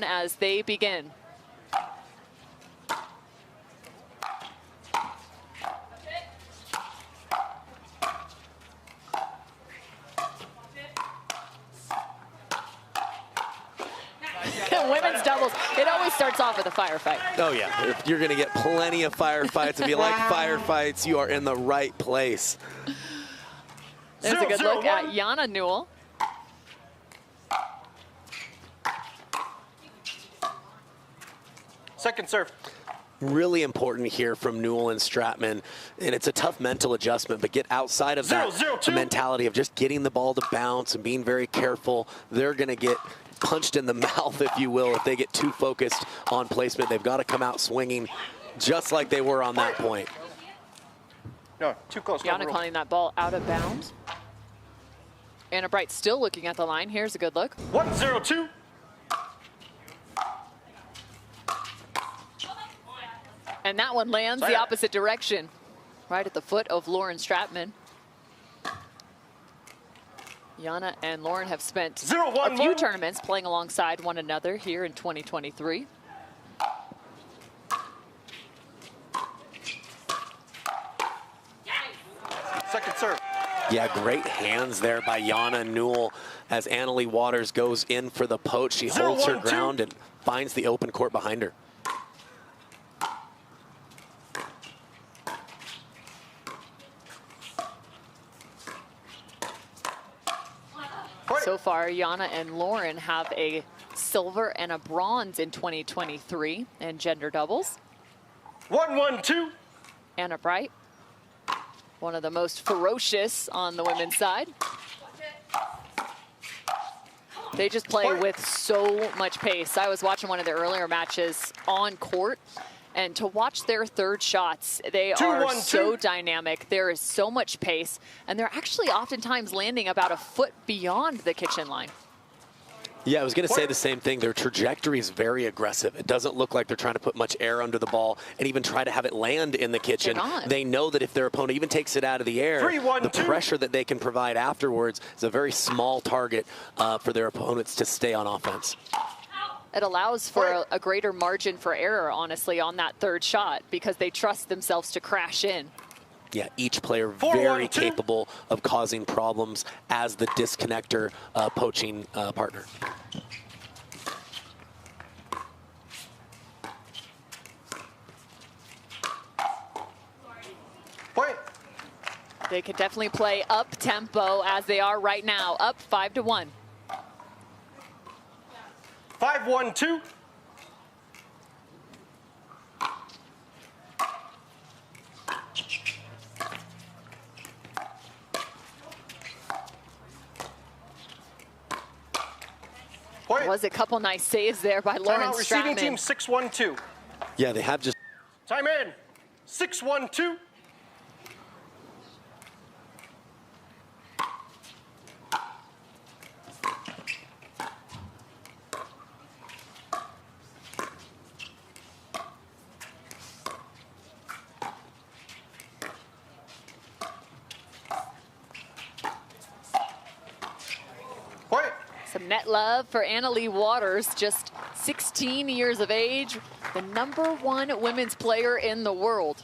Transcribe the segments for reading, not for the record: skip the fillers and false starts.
as they begin. Women's doubles, it always starts off with a firefight. Oh yeah, if you're gonna get plenty of firefights. If you like firefights, you are in the right place. There's a good look at Yana Newell. Second serve. Really important here from Newell and Stratman, and it's a tough mental adjustment, but get outside of that mentality of just getting the ball to bounce and being very careful. They're gonna get punched in the mouth, if you will, if they get too focused on placement. They've got to come out swinging just like they were on that point. No, too close. Yana calling that ball out of bounds. Anna Bright still looking at the line. Here's a good look. 1-0-2. And that one lands the opposite direction, right at the foot of Lauren Stratman. Yana and Lauren have spent a few tournaments playing alongside one another here in 2023. Second serve. Yeah, great hands there by Yana Newell as Annalie Waters goes in for the poach. She holds her ground and finds the open court behind her. So far, Yana and Lauren have a silver and a bronze in 2023 in gender doubles. 1-1-2. Anna Bright, one of the most ferocious on the women's side. They just play with so much pace. I was watching one of the earlier matches on court, and to watch their third shots, they are so dynamic. There is so much pace, and they're actually oftentimes landing about a foot beyond the kitchen line. Yeah, I was going to say the same thing. Their trajectory is very aggressive. It doesn't look like they're trying to put much air under the ball and even try to have it land in the kitchen. They know that if their opponent even takes it out of the air, the pressure that they can provide afterwards is a very small target for their opponents to stay on offense. It allows for a greater margin for error, honestly, on that third shot because they trust themselves to crash in. Yeah, each player very capable of causing problems as the disconnector poaching partner. Point. They could definitely play up tempo as they are right now, up 5-1. 5-1-2. Was a couple nice saves there by Lauren Stratman. Receiving team 6-1-2. Yeah, they have just... Time in. 6-1-2. Some net love for Annalie Waters, just 16 years of age, the #1 women's player in the world.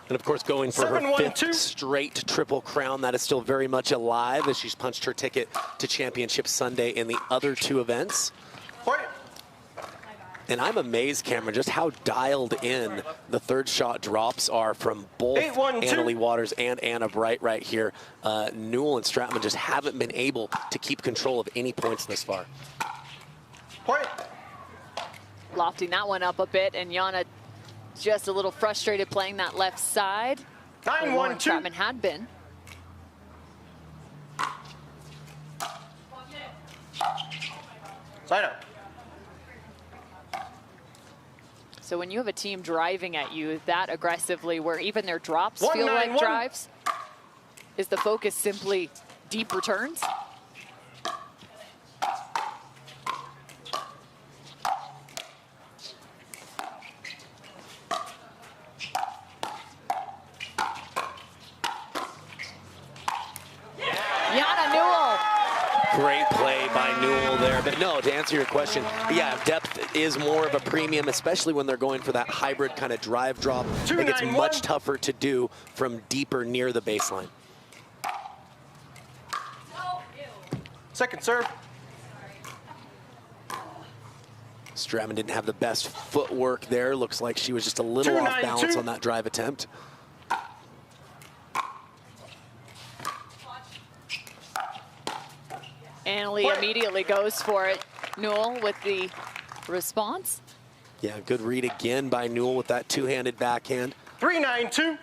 And of course, going for her 5th straight triple crown. That is still very much alive as she's punched her ticket to Championship Sunday in the other 2 events. And I'm amazed, Cameron, just how dialed in the third shot drops are from both Annalie Waters and Anna Bright right here. Newell and Stratman just haven't been able to keep control of any points this far. Lofting that one up a bit, and Yana just a little frustrated playing that left side. 9-1-2. Stratman had been. Side up. So when you have a team driving at you that aggressively, where even their drops feel like drives, is the focus simply deep returns? Yana Newell. Great play by Newell there, but no, No, to answer your question, yeah, depth is more of a premium, especially when they're going for that hybrid kind of drive drop. I think it's much tougher to do from deeper near the baseline. Second serve. Stratman didn't have the best footwork there. Looks like she was just a little off balance on that drive attempt. And Leigh immediately goes for it. Newell with the response. Yeah, good read again by Newell with that two-handed backhand. 3-9-2.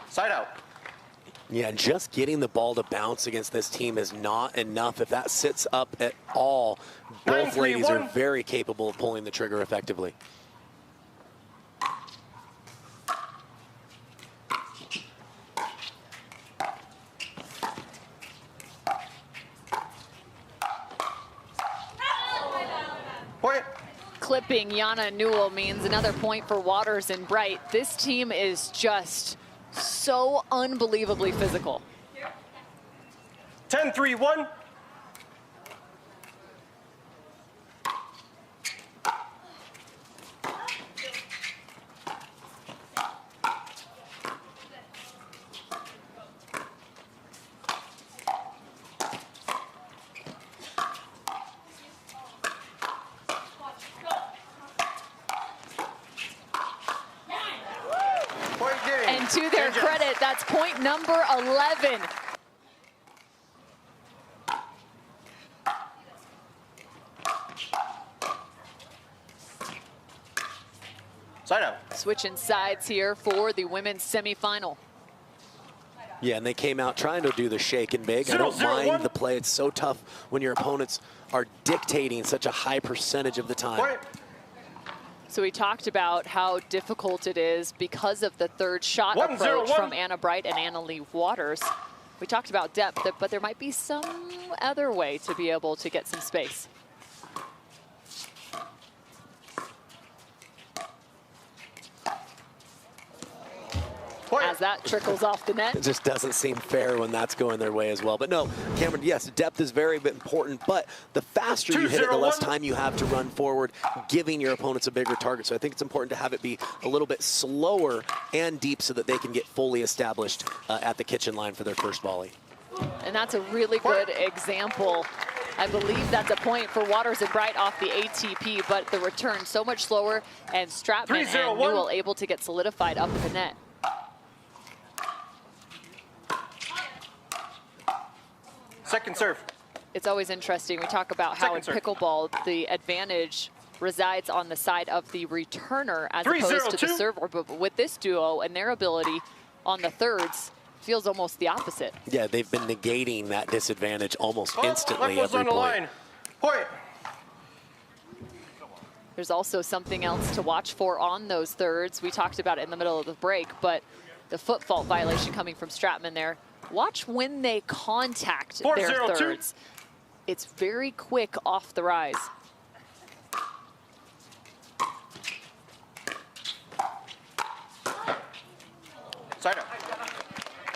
Side out. Yeah, just getting the ball to bounce against this team is not enough. If that sits up at all, both ladies are very capable of pulling the trigger effectively. Point. Clipping Yana Newell means another point for Waters and Bright. This team is just so unbelievably physical. 10-3-1. And to their credit, that's point number 11. Side out. Switching sides here for the women's semifinal. Yeah, and they came out trying to do the shake and bake. I don't mind the play. It's so tough when your opponents are dictating such a high percentage of the time. Point. So we talked about how difficult it is because of the third shot approach from Anna Bright and Anna-Leigh Waters. We talked about depth, but there might be some other way to be able to get some space. As that trickles off the net. It just doesn't seem fair when that's going their way as well. But no, Cameron, yes, depth is very important, but the faster you hit it, the less time you have to run forward, giving your opponents a bigger target. So I think it's important to have it be a little bit slower and deep so that they can get fully established at the kitchen line for their first volley. And that's a really good example. I believe that's a point for Waters and Bright off the ATP, but the return so much slower, and Stratman and Newell able to get solidified up the net. Second serve. It's always interesting. We talk about how in pickleball the advantage resides on the side of the returner as opposed to the server. But with this duo and their ability on the thirds, feels almost the opposite. Yeah, they've been negating that disadvantage almost instantly every on the line. Point. There's also something else to watch for on those thirds. We talked about it in the middle of the break, but the foot fault violation coming from Stratman there. Watch when they contact their thirds. It's very quick off the rise. Side out.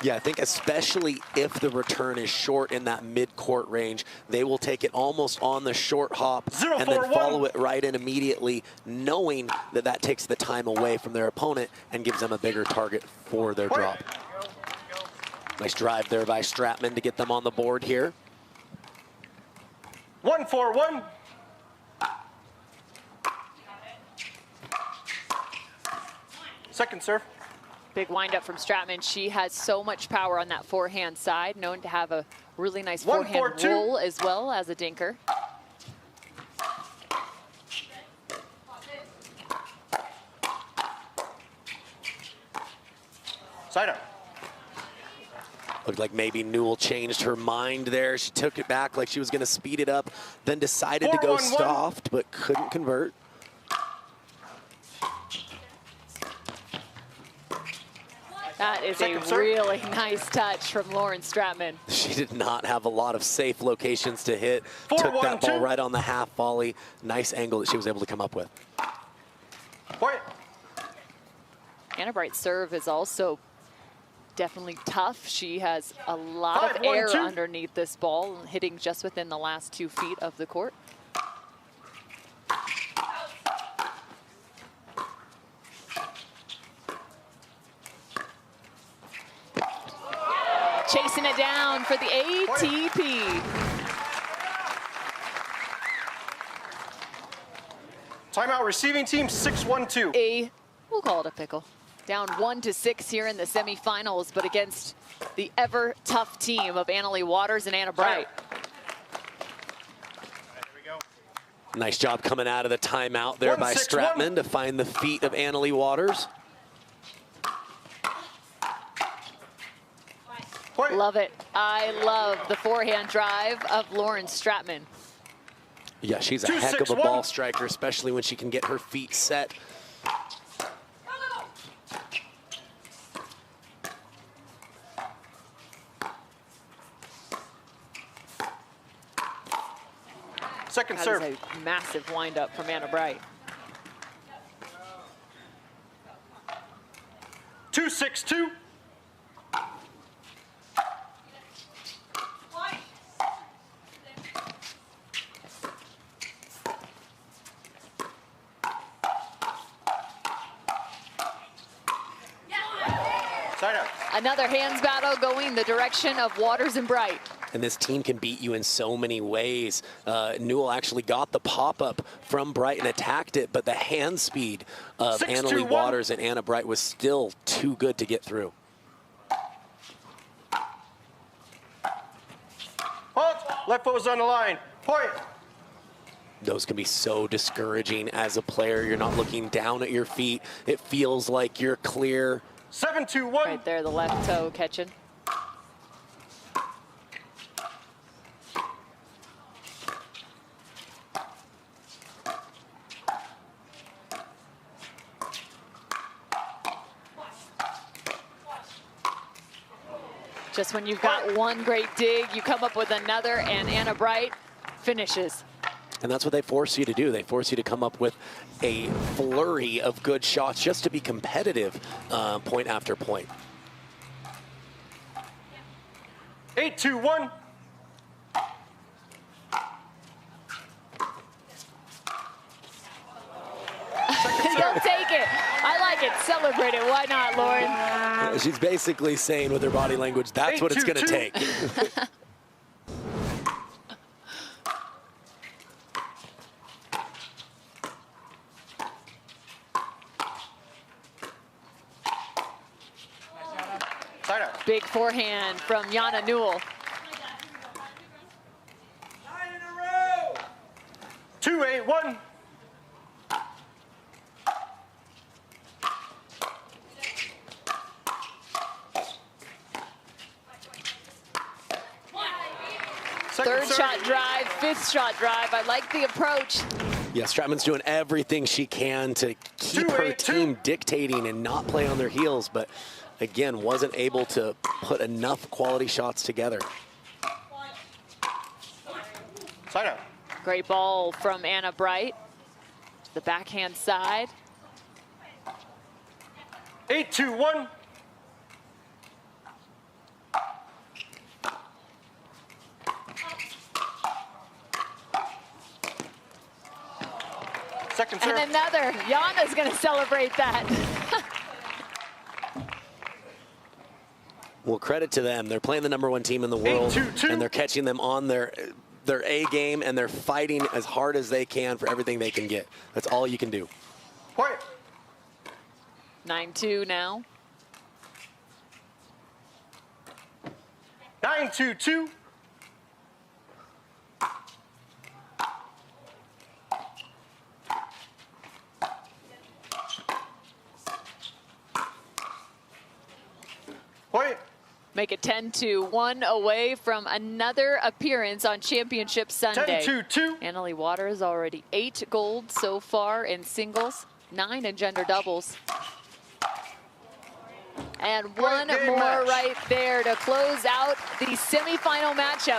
Yeah, I think especially if the return is short in that mid-court range, they will take it almost on the short hop and then follow it right in immediately, knowing that that takes the time away from their opponent and gives them a bigger target for their drop. Nice drive there by Stratman to get them on the board here. 1-4-1. Second serve. Big windup from Stratman. She has so much power on that forehand side, known to have a really nice forehand roll as well as a dinker. Side out. Looked like maybe Newell changed her mind there. She took it back like she was going to speed it up, then decided to go soft, but couldn't convert. That is a really nice touch from Lauren Stratman. She did not have a lot of safe locations to hit. Took that ball right on the half volley. Nice angle that she was able to come up with. Yana Bright's serve is also definitely tough. She has a lot of air underneath this ball, hitting just within the last 2 feet of the court. Chasing it down for the ATP. Timeout receiving team 6-1-2. We'll call it a pickle. Down 1-6 here in the semifinals, but against the ever tough team of Leigh Waters and Yana Bright. Nice job coming out of the timeout there by Stratman to find the feet of Leigh Waters. Love it. I love the forehand drive of Lauren Stratman. Yeah, she's a heck of a ball striker, especially when she can get her feet set. Second serve. That is a massive windup from Yana Bright. 2-6-2. Another hands battle going the direction of Waters and Bright. And this team can beat you in so many ways. Newell actually got the pop-up from Bright and attacked it, but the hand speed of Leigh Waters and Yana Bright was still too good to get through. Left foot was on the line. Point. Those can be so discouraging as a player. You're not looking down at your feet. It feels like you're clear. 7-2-1. Right there, the left toe catching. Just when you've got one great dig, you come up with another, and Yana Bright finishes. And that's what they force you to do. They force you to come up with a flurry of good shots just to be competitive point after point. 8-2-1. You'll take it. I like it. Celebrate it. Why not, Lauren? She's basically saying with her body language, that's what it's going to take. Big forehand from Yana Newell. 2-8-1. Third shot drive, fifth shot drive. I like the approach. Yeah, Stratman's doing everything she can to keep her team dictating and not play on their heels, but again, wasn't able to put enough quality shots together. Side out. Great ball from Yana Bright to the backhand side. 8-2-1. Second serve. And another. Yana's going to celebrate that. Well, credit to them. They're playing the #1 team in the world, and they're catching them on their A game, and they're fighting as hard as they can for everything they can get. That's all you can do. Point. 9-2 now. 9-2-2. Point. Make it 10-1 away from another appearance on Championship Sunday. 10-2-2. Leigh Waters already 8 gold so far in singles, 9 in gender doubles. And one more right there to close out the semifinal matchup.